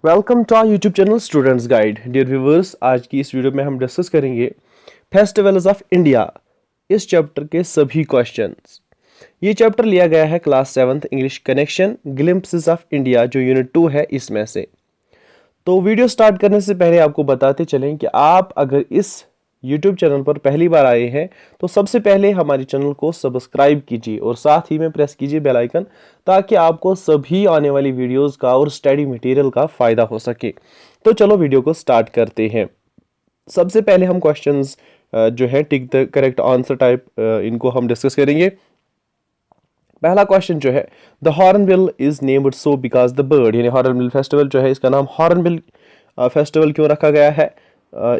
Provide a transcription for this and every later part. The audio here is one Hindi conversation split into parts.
Welcome to our YouTube channel students guide. Dear viewers, आज की इस वीडियो में हम डिस्कस करेंगे फेस्टिवल्स ऑफ इंडिया, इस चैप्टर के सभी क्वेश्चंस। ये चैप्टर लिया गया है class 7th English connection glimpses of India, जो यूनिट 2 है इसमें से। तो वीडियो स्टार्ट करने से पहले आपको बताते चलें कि आप अगर इस YouTube चैनल पर पहली बार आए हैं तो सबसे पहले हमारे चैनल को सब्सक्राइब कीजिए और साथ ही में प्रेस कीजिए बेल आइकन, ताकि आपको सभी आने वाली वीडियोस का और स्टडी मटेरियल का फायदा हो सके। तो चलो वीडियो को स्टार्ट करते हैं। सबसे पहले हम क्वेश्चंस जो है tick the correct answer type, इनको हम डिस्कस करेंगे। पहला क्वेश्चन जो है, the hornbill is named so because the bird, यानी हॉर्नबिल फेस्टिवल जो है इसका नाम हॉर्नबिल फेस्टिवल क्यों रखा गया है,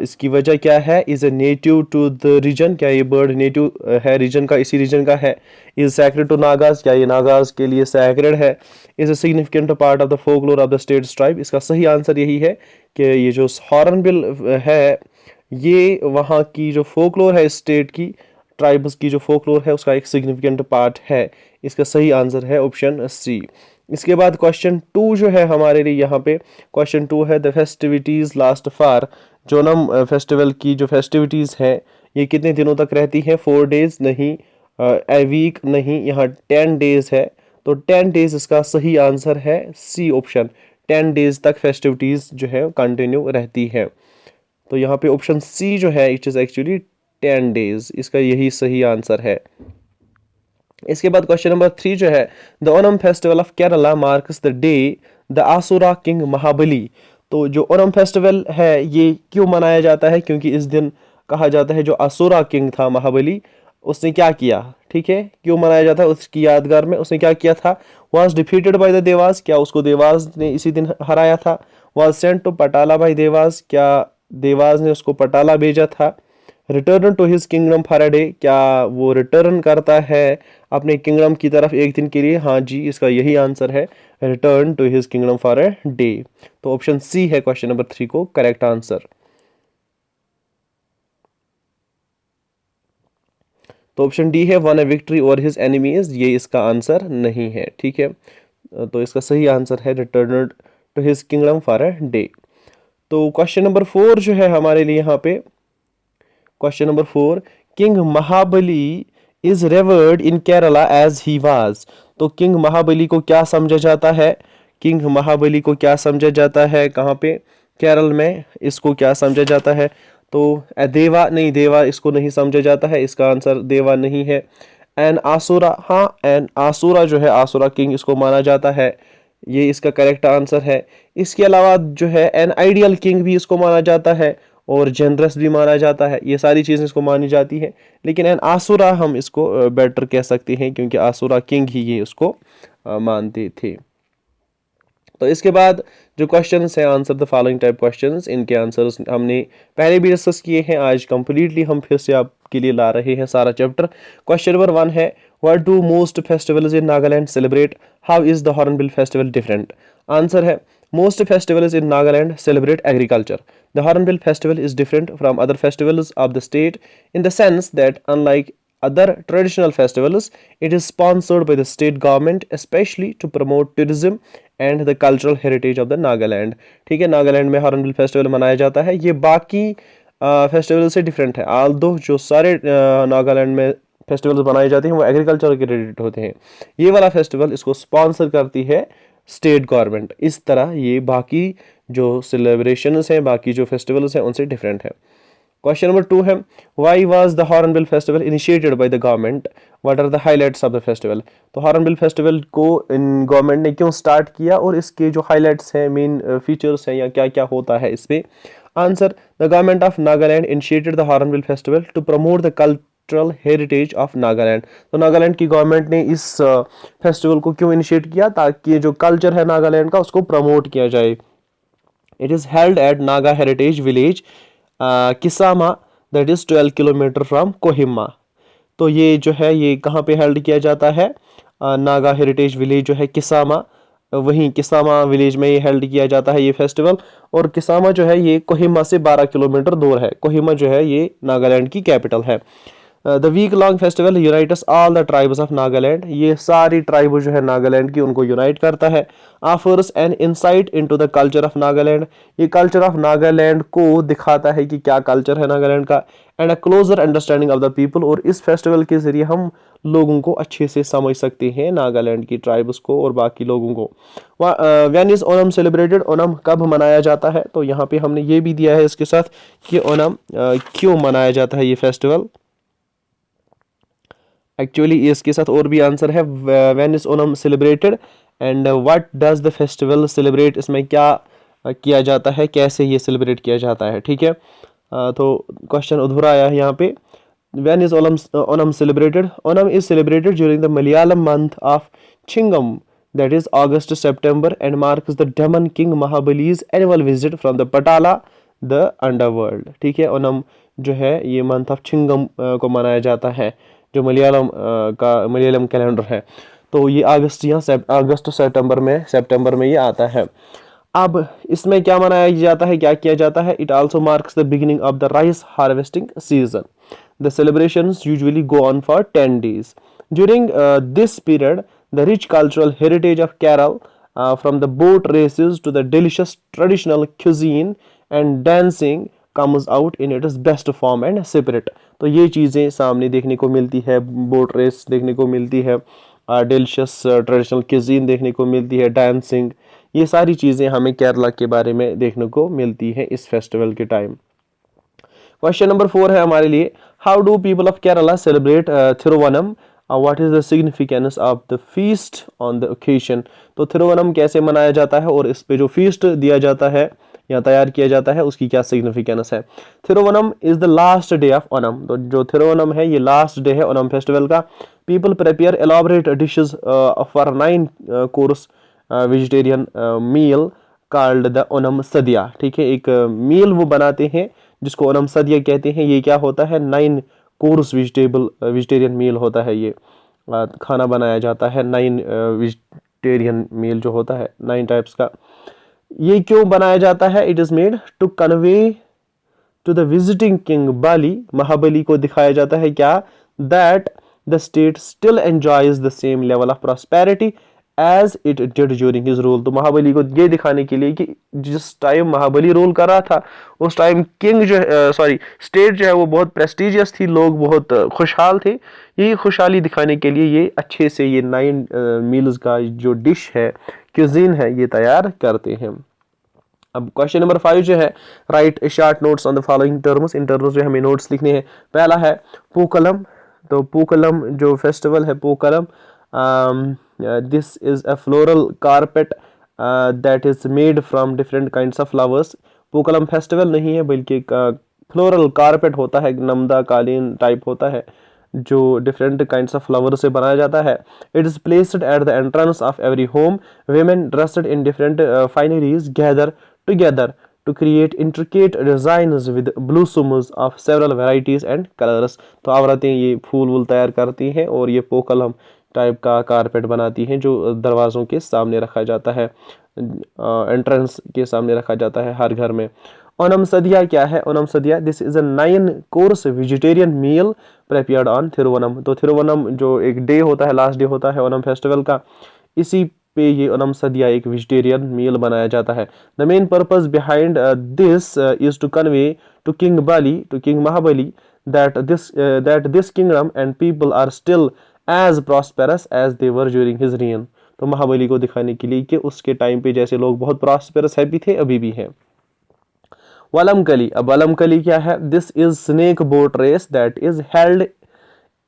इसकी वजह क्या है। Is a native to the region, क्या ये बर्ड नेटिव है रीजन का, इसी रीजन का है। इज सैक्रेड टू नागाज, क्या ये नागाज के लिए सैक्रेड है। Is a significant part of the folklore of the state tribe, इसका सही आंसर यही है कि ये जो हॉर्नबिल है ये वहाँ की जो फोकलोर है स्टेट की, ट्राइब्स की जो फोकलोर है उसका एक सिग्निफिकेंट पार्ट है। इसका सही आंसर है ऑप्शन सी। इसके बाद क्वेश्चन 2 जो है हमारे लिए यहाँ पे, क्वेश्चन 2 है द फेस्टिविटीज लास्ट फॉर, जोनम फेस्टिवल की जो फेस्टिविटीज है ये कितने दिनों तक रहती है। 4 डेज नहीं, ए वीक नहीं, यहाँ 10 डेज है। तो 10 डेज इसका सही आंसर है सी ऑप्शन। 10 डेज तक फेस्टिविटीज जो है कंटिन्यू रहती है। तो यहाँ पे ऑप्शन सी जो है इट इज एक्चुअली 10 डेज, इसका यही सही आंसर है। इसके बाद क्वेश्चन नंबर 3 जो है, the Onam festival of Kerala marks the day the Asura king Mahabali. तो जो ओनम फेस्टिवल है ये क्यों मनाया जाता है, क्योंकि इस दिन कहा जाता है जो असुरा किंग था महाबली, उसने क्या किया, ठीक है, क्यों मनाया जाता है उसकी यादगार में, उसने क्या किया था। Was defeated by the Devas, क्या उसको देवास ने इसी दिन हराया था। Was sent to Patala by Devas, क्या देवास ने उसको पटाला भेजा था। Return to his kingdom for a day, क्या वो रिटर्न करता है अपने किंगडम की तरफ एक दिन के लिए। हाँ जी, इसका यही आंसर है, return to his kingdom for a day. तो ऑप्शन सी है क्वेश्चन नंबर 3 को करेक्ट आंसर। तो ऑप्शन डी है won a victory over his enemies, ये इसका आंसर नहीं है, ठीक है। तो इसका सही आंसर है return to his kingdom for a day. तो क्वेश्चन नंबर 4 जो है हमारे लिए यहाँ पे, question number 4, king Mahabali is revered in Kerala as he was. तो किंग महाबली को क्या समझा जाता है, किंग महाबली को क्या समझा जाता है, कहाँ पे, केरल में इसको क्या समझा जाता है। तो देवा नहीं, देवा इसको नहीं समझा जाता है, इसका आंसर देवा नहीं है। एन आसुरा, हाँ एन आसुरा जो है आसुरा किंग इसको माना जाता है, ये इसका करेक्ट आंसर है। इसके अलावा जो है एन आइडियल किंग भी इसको माना जाता है और जनरस भी माना जाता है, ये सारी चीज़ें इसको मानी जाती हैं। लेकिन एन आसुरा हम इसको बेटर कह सकते हैं, क्योंकि आसुरा किंग ही ये उसको मानते थे। तो इसके बाद जो क्वेश्चंस हैं, answer the following type questions, इनके आंसर्स हमने पहले भी डिस्कस किए हैं, आज कंप्लीटली हम फिर से आपके लिए ला रहे हैं सारा चैप्टर। क्वेश्चन नंबर 1 है, what do most festivals in Nagaland celebrate, how is the hornbill festival different. Answer है, most festivals in Nagaland celebrate agriculture. The Hornbill Festival is different from other festivals of the state in the sense that, unlike other traditional festivals, it is sponsored by the state government, especially to promote tourism and the cultural heritage of the Nagaland. ठीक है, नागालैंड में हॉर्नबिल फेस्टिवल मनाया जाता है, ये बाकी फेस्टिवल से डिफरेंट है। आल्दो जो सारे नागालैंड में फेस्टिवल्स बनाए जाते हैं वो एग्रीकल्चर के रिलेटेड होते हैं, ये वाला फेस्टिवल इसको स्पॉन्सर करती है स्टेट गवर्नमेंट। इस तरह ये बाकी जो सेलिब्रेशंस हैं, बाकी जो फेस्टिवल्स हैं उनसे डिफरेंट है। क्वेश्चन नंबर 2 है, why was the hornbill festival initiated by the government, what are the highlights of the festival. तो हॉर्नबिल फेस्टिवल को इन गवर्नमेंट ने क्यों स्टार्ट किया और इसके जो हाइलाइट्स हैं, मेन फीचर्स हैं या क्या क्या होता है इसमें। Answer, the government of Nagaland initiated the hornbill festival to promote the cultural heritage of Nagaland. तो नागालैंड की गवर्नमेंट ने इस फेस्टिवल को क्यों इनिशिएट किया, ताकि जो कल्चर है नागालैंड का उसको प्रमोट किया जाए। It is held at Naga heritage village Kisama, that is 12 kilometre from Kohima. तो ये जो है ये कहाँ पे हेल्ड किया जाता है, नागा हेरिटेज विलेज जो है किसामा, वहीं किसामा विलेज में ये हेल्ड किया जाता है ये फेस्टिवल। और किसामा जो है ये कोहिमा से 12 किलोमीटर दूर है, कोहिमा जो है ये नागालैंड की कैपिटल है। The week long festival unites all the tribes of Nagaland, ये सारी ट्राइब जो है नागालैंड की उनको यूनाइट करता है। Offers an insight into the culture of Nagaland, ये कल्चर ऑफ नागालैंड को दिखाता है कि क्या कल्चर है नागालैंड का। And a closer understanding of the people, और इस फेस्टिवल के जरिए हम लोगों को अच्छे से समझ सकते हैं नागालैंड की ट्राइब्स को और बाकी लोगों को। When is Onam celebrated, Onam कब मनाया जाता है, तो यहाँ पे हमने ये भी दिया है इसके साथ कि ओनम क्यों मनाया जाता है ये फेस्टिवल। एक्चुअली इसके साथ और भी आंसर है, when is Onam celebrated and what does the festival celebrate, इसमें क्या किया जाता है, कैसे ये सेलिब्रेट किया जाता है, ठीक है। तो क्वेश्चन अधूरा आया है यहाँ पे। When is Onam celebrated, Onam is celebrated during the Malayalam month of Chingam, that is August to September, and marks the Demon King Mahabali's annual visit from the Patala, the underworld, ठीक है। ओनम जो है ये मंथ ऑफ चिंगम को मनाया जाता है, जो मलयालम कैलेंडर है। तो ये अगस्त सितंबर में ये आता है। अब इसमें क्या मनाया जाता है, क्या किया जाता है, it also marks the beginning of the rice harvesting season. The celebrations usually go on for 10 days. During this period, the rich cultural heritage of Kerala, from the boat races to the delicious traditional cuisine and dancing, comes out in its best form and spirit. तो ये चीज़ें सामने देखने को मिलती है, बोट रेस देखने को मिलती है, डिलीशियस ट्रेडिशनल क्यूजीन देखने को मिलती है, डांसिंग, ये सारी चीज़ें हमें केरला के बारे में देखने को मिलती है इस फेस्टिवल के टाइम। क्वेश्चन नंबर 4 है हमारे लिए, how do people of Kerala celebrate Thiruvonam, what is the significance of the feast on the occasion. तो थिरुवनम कैसे मनाया जाता है और इस पे जो फीस्ट दिया जाता है या तैयार किया जाता है उसकी क्या सिग्निफिकेंस है। Thiruvonam is the last day of Onam, तो जो थिरुवनम है ये लास्ट डे है ओनम फेस्टिवल का। People prepare elaborate dishes for 9 course vegetarian meal called the Onam sadhya, ठीक है। एक मील वो बनाते हैं जिसको ओनम सदिया कहते हैं। ये क्या होता है, 9 कोर्स वेजिटेरियन मील होता है, ये खाना बनाया जाता है 9 वेजिटेरियन मील जो होता है 9 टाइप्स का। ये क्यों बनाया जाता है, it is made to convey to the visiting king Bali, Mahabali को दिखाया जाता है क्या, that the state still enjoys the same level of prosperity as it did during his rule. तो महाबली को ये दिखाने के लिए कि जिस टाइम महाबली रूल कर रहा था उस टाइम किंग जो स्टेट जो है वो बहुत प्रेस्टिजियस थी, लोग बहुत खुशहाल थे। ये खुशहाली दिखाने के लिए ये अच्छे से ये 9 मील्स का जो डिश है, क्यूजीन है, ये तैयार करते हैं। अब क्वेश्चन नंबर 5 जो है, right short notes on the following terms, in terms में हमें नोट्स लिखने हैं। पहला है पूकलम, तो पूकलम जो फेस्टिवल है Pookalam, this is a floral carpet that is made from different kinds of flowers. Pookalam festival नहीं है बल्कि फ्लोरल कारपेट होता है, नमदा कालीन टाइप होता है जो डिफरेंट काइंड्स ऑफ फ्लावर से बनाया जाता है। It is placed at the entrance of every home, women dressed in different fineries gather together to create intricate designs with blossoms of several varieties and colors। तो औरतें ये फूल वूल तैयार करती हैं और ये पोकलम टाइप का कारपेट बनाती हैं जो दरवाज़ों के सामने रखा जाता है, एंट्रेंस के सामने रखा जाता है हर घर में। ओनम सदिया क्या है, Onam sadhya this is a 9 course vegetarian meal prepared on Thiruvonam. तो थिरुवनम जो एक डे होता है, लास्ट डे होता है ओनम फेस्टिवल का, इसी पे ये ओनम सदिया एक वेजिटेरियन मील बनाया जाता है। The main purpose behind this is to convey to king Bali, to king Mahabali, that this kingdom and people are still as prosperous as they were during his reign। तो महाबली को दिखाने के लिए कि उसके टाइम पे जैसे लोग बहुत प्रॉस्पेरस हैप्पी थे अभी भी हैं। वलमकली, अब वलमकली क्या है, this is snake boat race that is held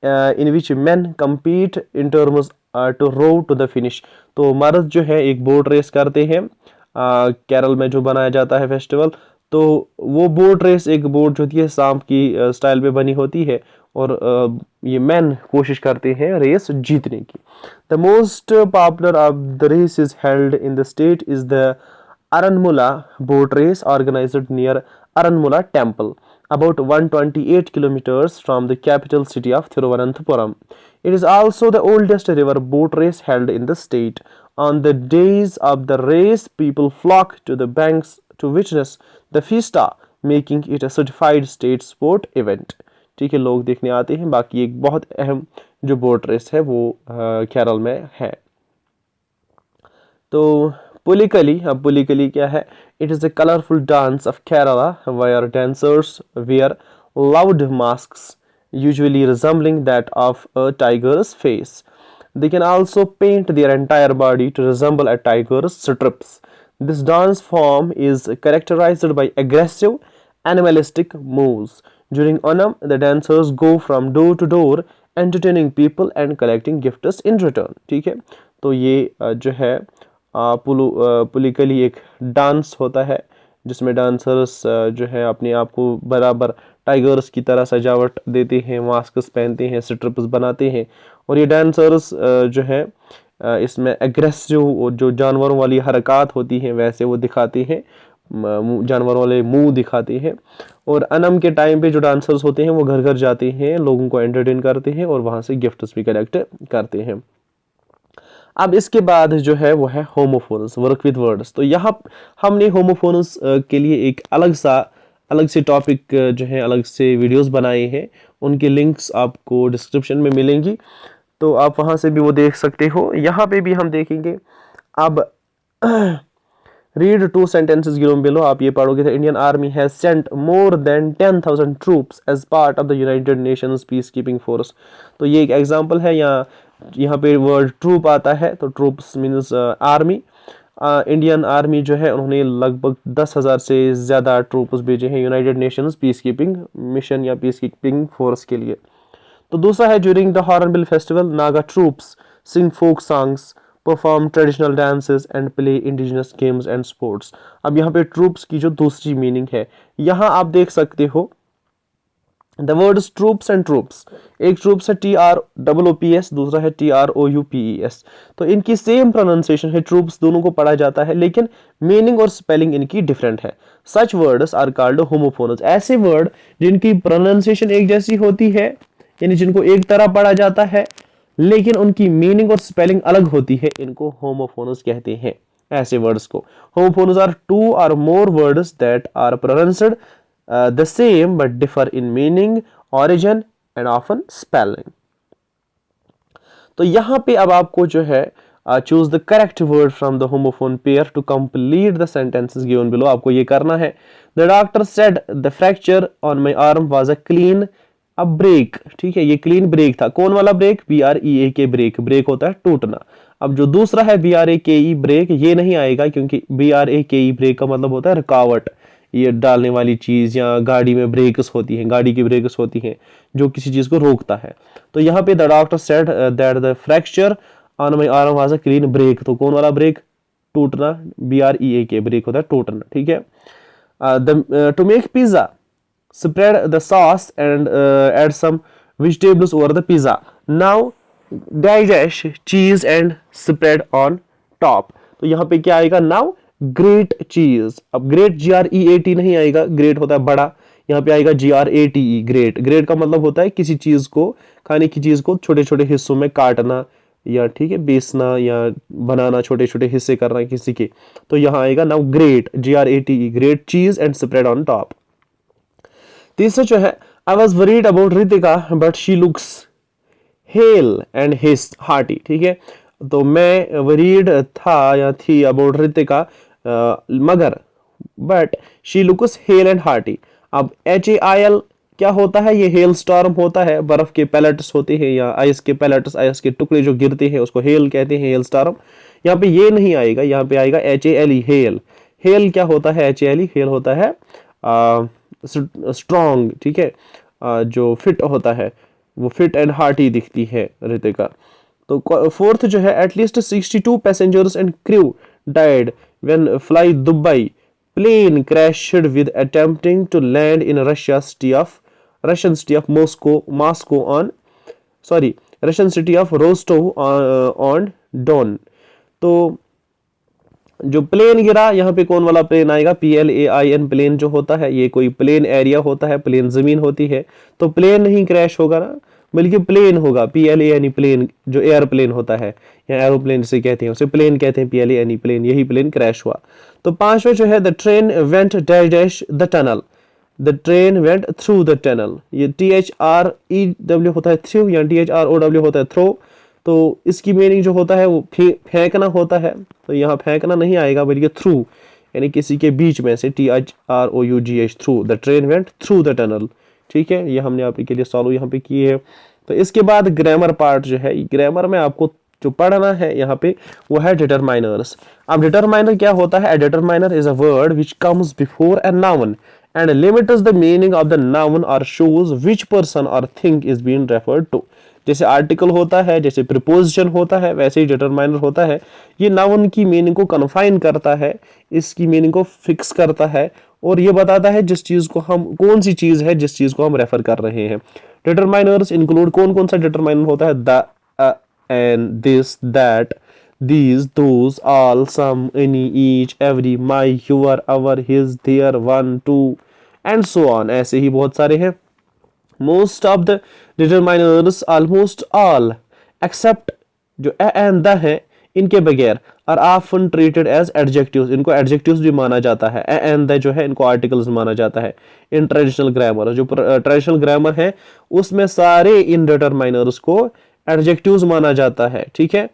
in which men compete in terms to row to the finish. तो मर्द जो है एक बोट रेस करते हैं केरल में जो बनाया जाता है फेस्टिवल। तो वो बोट रेस एक बोट जो होती है सांप की स्टाइल में बनी होती है और ये मैन कोशिश करते हैं रेस जीतने की। The most popular of the race is held in the state is the Aranmula boat race organized near Aranmula temple, about 128 kilometers from the capital city of Thiruvananthapuram. It is also the oldest river boat race held in the state. On the days of the race, people flock to the banks to witness the fiesta, making it a certified state sport event. ठीक है, लोग देखने आते हैं। बाकी एक बहुत अहम जो बोट रेस है वो केरल में है। तो पुलिकली, अब पुलिकली क्या है? It is a colorful dance of Kerala where dancers wear loud masks usually resembling that of a tiger's face. They can also paint their entire body to resemble a tiger's strips. This dance form is characterized by aggressive animalistic moves. During Onam, the dancers go from door to door entertaining people and collecting gifts in return. ठीक है, तो ये जो है पुलिकली एक डांस होता है जिसमें डांसर्स जो है अपने आप को बराबर टाइगर्स की तरह सजावट देते हैं, मास्क पहनते हैं, स्ट्रिप्स बनाते हैं। और ये डांसर्स जो है इसमें एग्रेसिव जो जानवरों वाली हरकत होती हैं वैसे वो दिखाते हैं, जानवरों वाले मुंह दिखाते हैं। और अनम के टाइम पे जो डांसर्स होते हैं वो घर घर जाते हैं, लोगों को एंटरटेन करते हैं और वहां से गिफ्ट्स भी कलेक्ट करते हैं। अब इसके बाद जो है वो है होमोफोनस, वर्क विद वर्ड्स। तो यहाँ हमने होमोफोनस के लिए एक अलग से टॉपिक जो है अलग से वीडियोस बनाए हैं, उनके लिंक्स आपको डिस्क्रिप्शन में मिलेंगी, तो आप वहां से भी वो देख सकते हो। यहाँ पे भी हम देखेंगे। अब रीड 2 sentences given below, आप ये पढ़ोगे। The Indian Army has sent more than 10,000 troops as part of the United Nations peacekeeping force। तो ये एक एग्जांपल है। यहाँ पे वर्ड ट्रूप आता है, तो troops means army. Indian army जो है उन्होंने लगभग 10,000 से ज़्यादा ट्रूप्स भेजे हैं United Nations peace keeping mission या पीस कीपिंग फोर्स के लिए। तो दूसरा है during the hornbill festival Naga troops sing folk songs, perform traditional dances and play indigenous games and sports. अब यहाँ पे ट्रूप्स की जो दूसरी मीनिंग है, यहाँ आप देख सकते हो the words troops and troops. एक ट्रूप्स है TROOPS, दूसरा है TROUPES। तो इनकी सेम प्रोनाउंसिएशन है, ट्रूप्स दोनों को पढ़ा जाता है, लेकिन मीनिंग और स्पेलिंग इनकी डिफरेंट है। Such words are called homophones. ऐसे वर्ड जिनकी प्रोनाउंसिएशन एक जैसी होती है, यानी जिनको एक तरह पढ़ा जाता है लेकिन उनकी मीनिंग और स्पेलिंग अलग होती है, इनको होमोफोनस कहते हैं। ऐसे वर्ड्स को होमोफोनस are 2 or more words that are pronounced the same but differ in meaning, origin and often spelling। तो यहां पे अब आपको जो है choose the correct word from the homophone pair to complete the sentences given below. आपको ये करना है। The doctor said the fracture on my arm was a clean a break. ठीक है, ये क्लीन ब्रेक था। कौन वाला ब्रेक? BREAK break. ब्रेक होता है टूटना। अब जो दूसरा है BRAKE ब्रेक, ये नहीं आएगा क्योंकि BRAKE ब्रेक का मतलब होता है रुकावट, ये डालने वाली चीज, या गाड़ी में ब्रेक्स होती हैं, गाड़ी की ब्रेक्स होती हैं जो किसी चीज को रोकता है। तो यहाँ पे the doctor said that the fracture on my arm was a clean break. तो कौन वाला ब्रेक? टूटना। BREAK ब्रेक होता है टूटना। ठीक है। To make pizza spread the sauce and add some vegetables over the pizza. Now dash cheese and spread on top। तो यहाँ पे क्या आएगा? Now ग्रेट चीज। अब ग्रेट GREAT नहीं आएगा, ग्रेट होता है बड़ा, यहाँ पे आएगा GRATE ग्रेट। ग्रेट का मतलब होता है किसी चीज को, खाने की चीज को छोटे छोटे हिस्सों में काटना, या ठीक है बेचना या बनाना, छोटे छोटे हिस्से करना किसी के। तो यहाँ आएगा नाउ ग्रेट, GRATE ग्रेट चीज एंड स्प्रेड ऑन टॉप। तीसरा जो है, I was worried about Ritika but she looks hello and his hearty. ठीक है, तो मैं वरीड था या थी अबाउट रितिका मगर but she looks hello and hearty. अब HAIL क्या होता है? ये हेल स्टॉर्म होता है, बर्फ के पैलेट्स होते हैं या आइस के पैलेट्स, आइस के टुकड़े जो गिरते हैं उसको हेल कहते हैं, हेल स्टॉर्म। यहाँ पे ये नहीं आएगा, यहाँ पे आएगा HALE हेल। हेल क्या होता है? HALE हेल होता है स्ट्रॉन्ग। ठीक है, जो फिट होता है, वो फिट एंड हार्टी दिखती है रितिका। तो फोर्थ जो है, at least 62 passengers and crew died when fly Dubai plane crashed with attempting to land in Russian city of Rostov on Don। तो जो प्लेन गिरा, यहाँ पे कौन वाला प्लेन आएगा? PLAIN प्लेन जो होता है, ये कोई प्लेन एरिया होता है, प्लेन जमीन होती है, तो प्लेन नहीं क्रैश होगा ना, बल्कि प्लेन होगा। PLANE प्लेन जो एयरप्लेन होता है या एरोप्लेन से कहते हैं, उसे प्लेन कहते हैं, PLANE प्लेन, यही प्लेन क्रैश हुआ। तो पांचवा जो है, the train went dash the tunnel. The train went through the tunnel. ये THREW होता है थ्रू या THROW होता है थ्रो। तो इसकी मीनिंग जो होता है वो फेंकना होता है। तो यहाँ फेंकना नहीं आएगा बल्कि थ्रू, यानी किसी के बीच में से, THROUGH through. The train went through the tunnel. ठीक है, ये हमने आपके लिए सॉल्व यहाँ पे किए है। तो इसके बाद ग्रामर पार्ट जो है, ग्रामर में आपको जो पढ़ना है यहाँ पे वो है डिटरमाइनर्स। अब डिटरमाइनर क्या होता है? Determiner is a word which comes before a noun and limits the meaning of the noun or shows which person or thing is being referred to। जैसे आर्टिकल होता है, जैसे प्रीपोजिशन होता है, वैसे ही डिटरमाइनर होता है। ये नाउन की मीनिंग को कन्फाइन करता है, इसकी मीनिंग को फिक्स करता है और ये बताता है जिस चीज को हम, कौन सी चीज है जिस चीज को हम रेफर कर रहे हैं। डिटरमाइनर्स इंक्लूड, कौन कौन सा डिटरमाइनर होता है? The, and, this, that, these, those, all, some, any, each, every, my, your, our, his, their, one, two and so on। ऐसे ही बहुत सारे हैं। Most of the determiners, almost all except जो a and the है, इनके बगैर are often treated as adjectives। इनको adjectives भी माना जाता है। a and the जो है इनको articles माना जाता है। In traditional grammar, जो traditional grammar है उसमें सारे इन determiners को adjectives माना जाता है। ठीक है,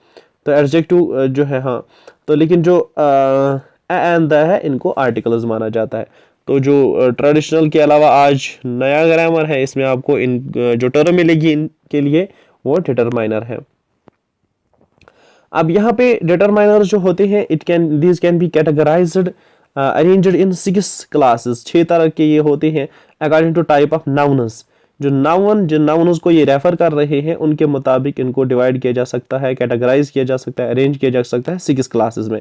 तो एडजेक्टिव जो है, हाँ, तो लेकिन जो एंड द है इनको आर्टिकल्स माना जाता है। तो जो ट्रेडिशनल के अलावा आज नया ग्रामर है, इसमें आपको इन जो टर्म मिलेगी इनके लिए वो डिटरमाइनर है। अब यहाँ पे डिटरमाइनर जो होते हैं, these can be categorized arranged in 6 classes. 6 तरह के ये होते हैं according to type of nouns. जिन नाउन्स को ये रेफर कर रहे हैं उनके मुताबिक इनको डिवाइड किया जा सकता है, कैटेगराइज किया जा सकता है, अरेंज किया जा सकता है 6 क्लासेस में,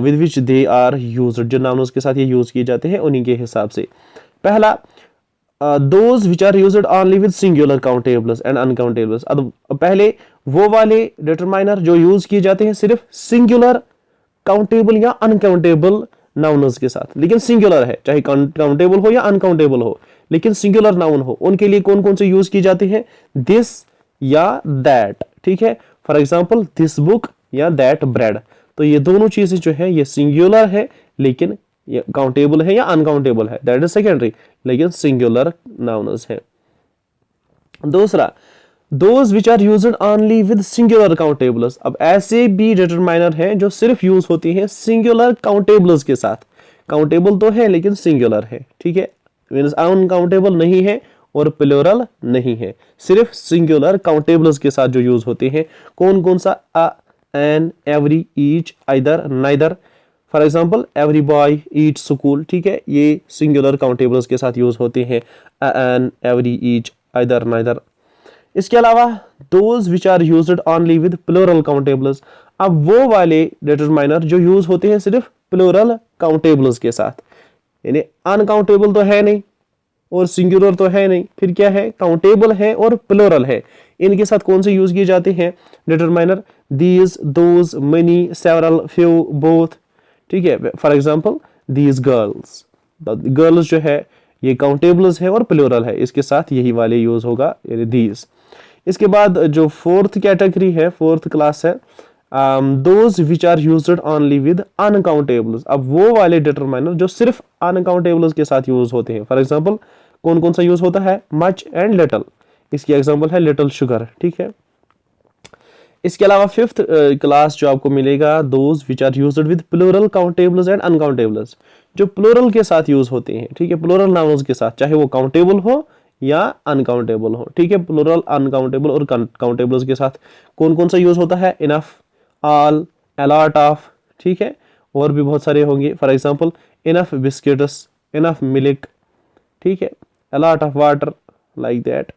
with which they are used. जिन नाउन्स के साथ ये यूज किए जाते हैं उन्हीं के हिसाब से। पहला, those which are used only with singular countables and uncountables। अब पहले वो वाले डिटरमाइनर जो यूज किए जाते हैं सिर्फ सिंगुलर, काउंटेबल या अनकाउंटेबल नाउन्स के साथ, लेकिन सिंगुलर है, चाहे काउंटेबल हो या अनकाउंटेबल हो, लेकिन सिंगुलर नाउन हो, उनके लिए कौन कौन से यूज की जाती है? दिस या दैट। ठीक है, फॉर एग्जाम्पल दिस बुक या दैट ब्रेड। तो ये दोनों चीजें जो है ये सिंगुलर है, लेकिन ये काउंटेबल है या अनकाउंटेबल है, दैट इज सेकेंडरी, लेकिन सिंगुलर नाउन्स है। दूसरा, those which are used only with singular countables. अब ऐसे भी डिटरमाइनर हैं जो सिर्फ यूज होती हैं सिंगुलर काउंटेबल्स के साथ। काउंटेबल तो है लेकिन सिंगुलर है। ठीक है, मींस अनकाउंटेबल नहीं है और प्लूरल नहीं है, सिर्फ सिंगुलर काउंटेबल्स के साथ जो यूज होते हैं। कौन कौन सा? A, an, every, each, either, neither. For example every boy eat school. ठीक है, ये सिंगुलर काउंटेबल्स के साथ यूज होते हैं, an, every, each, either, neither. इसके अलावा those which are used only with plural countables. अब वो वाले डिटरमाइनर जो यूज होते हैं सिर्फ प्लूरल काउंटेबल्स के साथ, यानी अनकाउंटेबल तो है नहीं और सिंगुलर तो है नहीं, फिर क्या है? काउंटेबल है और प्लूरल है। इनके साथ कौन से यूज किए जाते हैं determiner? These, those, money, several, few, both. ठीक है, for example these girls. Girls जो है ये काउंटेबल्स है और प्लूरल है, इसके साथ यही वाले यूज होगा, यानी दीज। इसके बाद जो फोर्थ कैटेगरी है, फोर्थ क्लास है, those which are used only with uncountables. अब वो वाले डिटरमाइनर जो सिर्फ अनकाउंटेबल्स के साथ यूज होते हैं। फॉर एग्जाम्पल कौन कौन सा यूज होता है? Much and little. इसकी एग्जाम्पल है लिटल शुगर। ठीक है, इसके अलावा फिफ्थ क्लास जो आपको मिलेगा, those which are used with plural countables and uncountables. जो प्लूरल के साथ यूज होते हैं, ठीक है, प्लूरल नाउन्स के साथ, चाहे वो काउंटेबल हो या अनकाउंटेबल हो। ठीक है, प्लूरल, अनकाउंटेबल और काउंटेबल्स के साथ कौन कौन सा यूज होता है? Enough, all, a lot of. ठीक है, और भी बहुत सारे होंगे। For example enough biscuits, enough milk. ठीक है, a lot of water, like that.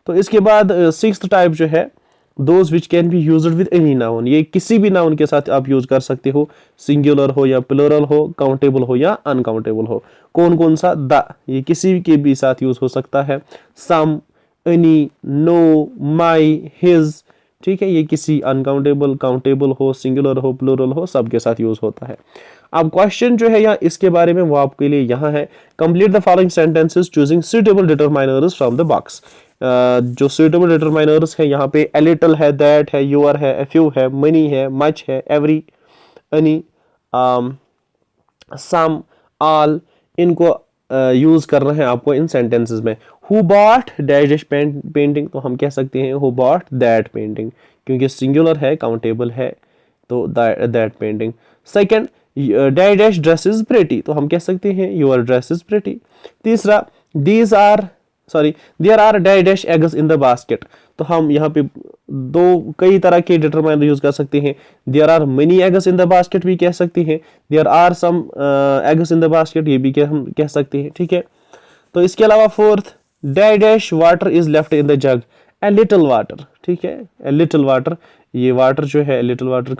तो इसके बाद सिक्स्थ टाइप जो है, those which can be used with any noun. ये किसी भी नाउन के साथ आप यूज कर सकते हो, सिंगुलर हो या प्लूरल हो, काउंटेबल हो या अनकाउंटेबल हो। कौन कौन सा? द, ये किसी के भी साथ यूज हो सकता है। सम, एनी, नो, माई, हिज। ठीक है, ये किसी अनकाउंटेबल, काउंटेबल हो, सिंगुलर हो, प्लूरल हो, सबके साथ यूज होता है। अब क्वेश्चन जो है या इसके बारे में वो आपके लिए यहाँ है, complete the following sentences choosing suitable determiners from the box. जो सुटेबल डिटरमाइनर्स है यहाँ पे a little है, that है, your है, a few है, many है, much है, every, any, some, all, इनको यूज करना है आपको इन सेंटेंसेस में। Who bought dash dash painting, तो हम कह सकते हैं हु बॉट दैट पेंटिंग, क्योंकि सिंगुलर है, काउंटेबल है, तो that painting. Second, dash dash dress is pretty, तो हम कह सकते हैं योर ड्रेस इज प्रेटी। तीसरा, these are there are dash dash eggs in the basket, तो हम यहाँ पे दो कई तरह के डिटरमाइनर यूज कर सकते हैं। There are many eggs in the basket भी कह सकते हैं, there are some eggs in the basket ये भी हम कह सकते हैं, ठीक है। तो इसके अलावा fourth, dash dash water is left in the jug, A little water, ठीक है, ए लिटिल वाटर, ये वाटर जो है लिटिल वाटर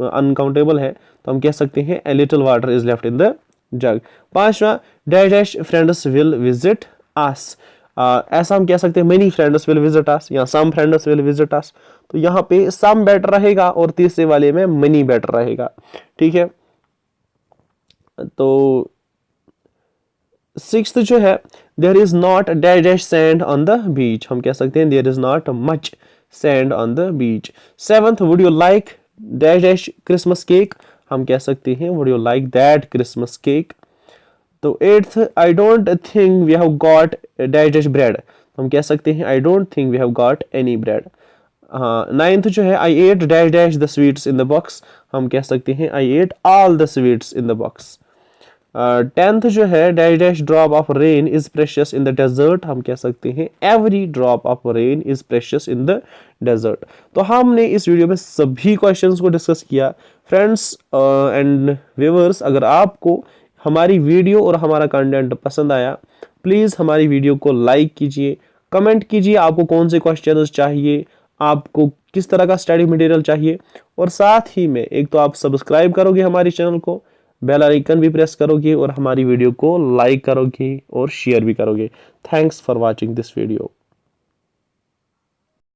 अनकाउंटेबल है, तो हम कह सकते हैं a little water is left in the jug. पांचवा, dash dash friends will visit us, ऐसा हम कह सकते हैं many friends will visit us या some friends will visit us, तो यहाँ पे सम बेटर रहेगा और तीसरे वाले में मनी बेटर रहेगा, ठीक है। तो सिक्स्थ जो है, there is not dash dash sand on the beach, हम कह सकते हैं there is not much sand on the beach. Seventh, would you like dash dash Christmas cake, हम कह सकते हैं would you like that Christmas cake. तो eighth, I don't think we have got dash dash bread, हम कह सकते हैं I don't think we have got any bread. हाँ, नाइन्थ जो है, आई ate dash dash the sweets in the box, हम कह सकते हैं I ate all the sweets in the box. Tenth जो है, dash dash drop of rain is precious in the desert, हम कह सकते हैं every drop of rain is precious in the desert. तो हमने इस वीडियो में सभी क्वेश्चंस को डिस्कस किया। फ्रेंड्स एंड व्यूअर्स, अगर आपको हमारी वीडियो और हमारा कंटेंट पसंद आया, प्लीज़ हमारी वीडियो को लाइक कीजिए, कमेंट कीजिए आपको कौन से क्वेश्चंस चाहिए, आपको किस तरह का स्टडी मटेरियल चाहिए, और साथ ही में एक तो आप सब्सक्राइब करोगे हमारे चैनल को, बेल आइकन भी प्रेस करोगे और हमारी वीडियो को लाइक करोगे और शेयर भी करोगे। Thanks for watching this video.